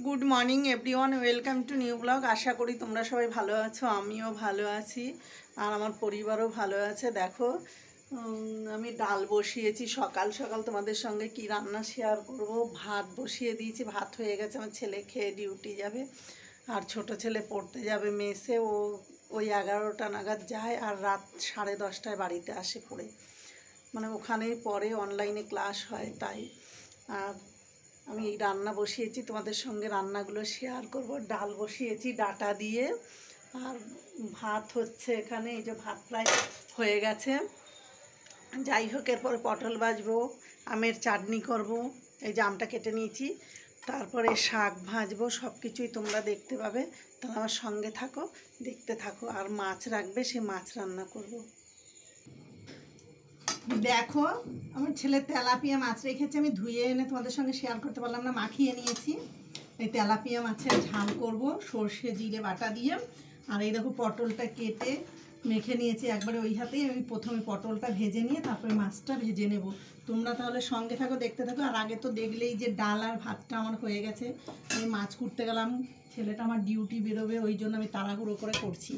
Good morning everyone, welcome to new blog. আশা করি তোমরা সবাই ভালো আছো, আমিও ভালো আছি আর আমার পরিবারও ভালো আছে। দেখো আমি ডাল বসিয়েছি সকাল সকাল। তোমাদের সঙ্গে কি রান্না শেয়ার করব। ভাত বসিয়ে দিয়েছি, ভাত হয়ে গেছে। আমার ছেলে খেয়ে ডিউটি যাবে আর ছোট ছেলে পড়তে যাবে মেসে। ওই 11টা নাগাদ যায় আর রাত 10:30টায় বাড়িতে আসে পড়ে, মানে ওখানেই পড়ে, অনলাইনে ক্লাস হয় তাই। আর আমি এই রান্না বসিয়েছি, তোমাদের সঙ্গে রান্নাগুলো শেয়ার করব। ডাল বসিয়েছি ডাটা দিয়ে, আর ভাত হচ্ছে এখানে। এই যে ভাত প্রায় হয়ে গেছে। যাই হোক, এরপরে পটল ভাজবো, আমের চাটনি করব। এই যে আমটা কেটে নিয়েছি, তারপরে শাক ভাজবো। সব কিছুই তোমরা দেখতে পাবে, তাহলে আমার সঙ্গে থাকো, দেখতে থাকো। আর মাছ রাখবে, সে মাছ রান্না করব। দেখো আমার ছেলে তেলাপিয়া মাছ রেখেছে, আমি ধুয়ে এনে তোমাদের সঙ্গে শেয়ার করতে পারলাম না, মাখিয়ে নিয়েছি। এই তেলাপিয়া মাছের ঝাল করব সর্ষে জিরে বাটা দিয়ে। আর এই দেখো পটলটা কেটে মেখে নিয়েছি একবারে ওই হাতেই। আমি প্রথমে পটলটা ভেজে নিয়ে তারপরে মাছটা ভেজে নেব। তোমরা তাহলে সঙ্গে থাকো, দেখতে থাকো। আর আগে তো দেখলেই যে ডাল আর ভাতটা আমার হয়ে গেছে। আমি মাছ কুটতে গেলাম, ছেলেটা আমার ডিউটি বেরোবে, ওই জন্য আমি তাড়াহুড়ো করে করছি।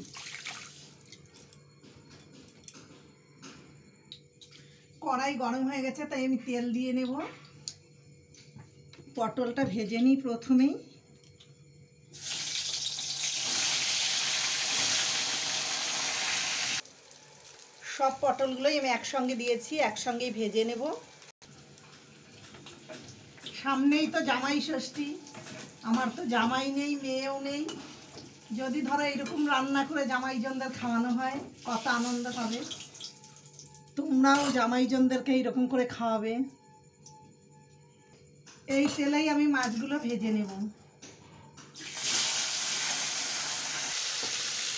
কড়াই গরম হয়ে গেছে, তাই আমি তেল দিয়ে নেব। পটলটা ভেজে নিই প্রথমেই। সব পটলগুলোই আমি একসঙ্গে দিয়েছি, একসঙ্গেই ভেজে নেব। সামনেই তো জামাই ষষ্ঠী, আমার তো জামাই নেই, মেয়েও নেই। যদি ধরো এরকম রান্না করে জামাইজনদের খাওয়ানো হয়, কত আনন্দ হবে। তোমরাও জামাইজনদেরকে এইরকম করে খাওয়াবে। এই তেলেই আমি মাছগুলো ভেজে নেব।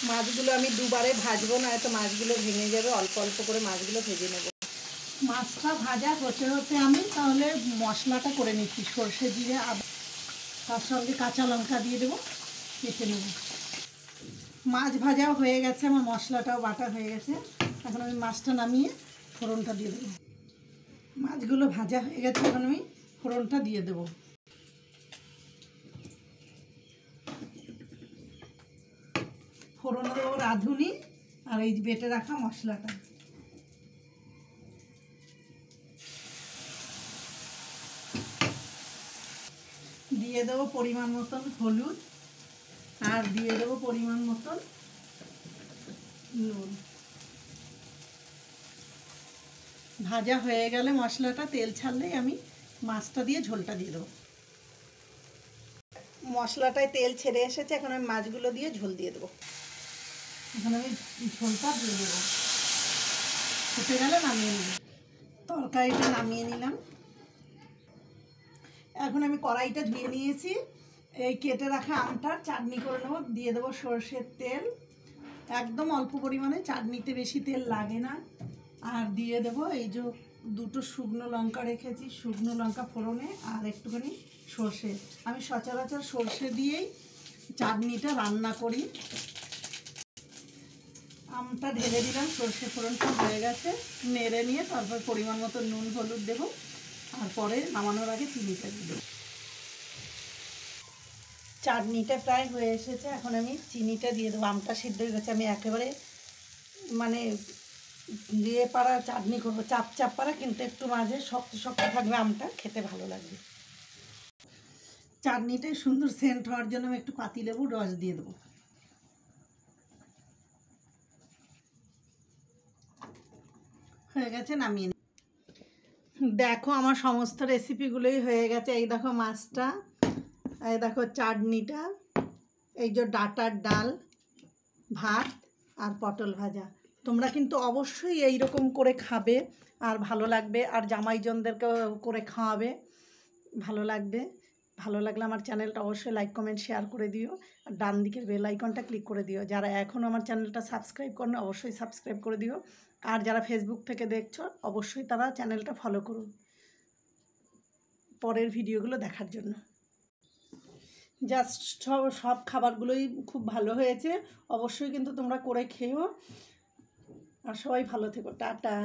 মাছগুলো আমি দুবারে ভাজবো, না তো মাছগুলো ভেঙে যাবে। অল্প অল্প করে মাছগুলো ভেজে নেব। মাছটা ভাজা হতে হতে আমি তাহলে মশলাটা করে নিচ্ছি। সর্ষে জিরে আদা, তার সঙ্গে কাঁচা লঙ্কা দিয়ে দেবো, কেটে নেব। মাছ ভাজাও হয়ে গেছে, আমার মশলাটাও বাটা হয়ে গেছে। এখন আমি মাছটা নামিয়ে ফোড়নটা দিয়ে দেবো। মাছগুলো ভাজা হয়ে গেছে, এখন আমি ফোড়নটা দিয়ে দেবো। ফোড়ন দেবো রাঁধুনি আর এই বেটে রাখা মশলাটা। দিয়ে দেবো পরিমাণ মতন হলুদ, আর দিয়ে দেবো পরিমাণ মতন নুন। ভাজা হয়ে গেলে মশলাটা তেল ছাড়লেই আমি মাছটা দিয়ে ঝোলটা দিয়ে দেবো। মশলাটায় তেল ছেড়ে এসেছে, এখন আমি মাছগুলো দিয়ে ঝোল দিয়ে দেবো। এখন আমি ঝোলটা দিয়ে দেবো, ফুটে গেলে নামিয়ে নেব। তরকারিটা নামিয়ে নিলাম। এখন আমি কড়াইটা ধুয়ে নিয়েছি। এই কেটে রাখা আমটার চাটনি করে নেবো। দিয়ে দেবো সর্ষের তেল, একদম অল্প পরিমাণে, চাটনিতে বেশি তেল লাগে না। আর দিয়ে দেবো এই যে দুটো শুকনো লঙ্কা রেখেছি, শুকনো লঙ্কা ফোড়নে, আর একটুখানি সর্ষে। আমি সচরাচর সর্ষে দিয়েই চাটনিটা রান্না করি। আমটা ঢেলে দিলাম, সর্ষে ফোড়নটা হয়ে গেছে। নেড়ে নিয়ে তারপর পরিমাণ মতো নুন হলুদ দেবো, আর পরে নামানোর আগে চিনিটা দিয়ে দেবো। চাটনিটা প্রায় হয়ে এসেছে, এখন আমি চিনিটা দিয়ে দেবো। আমটা সিদ্ধ হয়ে গেছে। আমি একেবারে মানে দিয়ে পাড়া চাটনি করবো, চাপ চাপ পাড়া, কিন্তু একটু মাঝে শক্ত শক্ত থাকবে, আমটা খেতে ভালো লাগবে। চাটনিটাই সুন্দর সেন্ট হওয়ার জন্য আমি একটু পাতিলেবুর রস দিয়ে দেবো। হয়ে গেছে, নামিয়ে নিই। দেখো আমার সমস্ত রেসিপিগুলোই হয়ে গেছে। এই দেখো মাছটা, এই দেখো চাটনিটা, এই যে ডাটার ডাল, ভাত আর পটল ভাজা। তোমরা কিন্তু অবশ্যই এই রকম করে খাবে, আর ভালো লাগবে। আর জামাইজনদেরকেও করে খাওয়াবে, ভালো লাগবে। ভালো লাগলে আমার চ্যানেলটা অবশ্যই লাইক কমেন্ট শেয়ার করে দিও। আর ডান দিকের বেল আইকনটা ক্লিক করে দিও। যারা এখনও আমার চ্যানেলটা সাবস্ক্রাইব করো অবশ্যই সাবস্ক্রাইব করে দিও। আর যারা ফেসবুক থেকে দেখছো অবশ্যই তারা চ্যানেলটা ফলো করুন পরের ভিডিওগুলো দেখার জন্য। জাস্ট সব খাবারগুলোই খুব ভালো হয়েছে। অবশ্যই কিন্তু তোমরা করে খেও। আর সবাই ভালো থেকো, টাটা।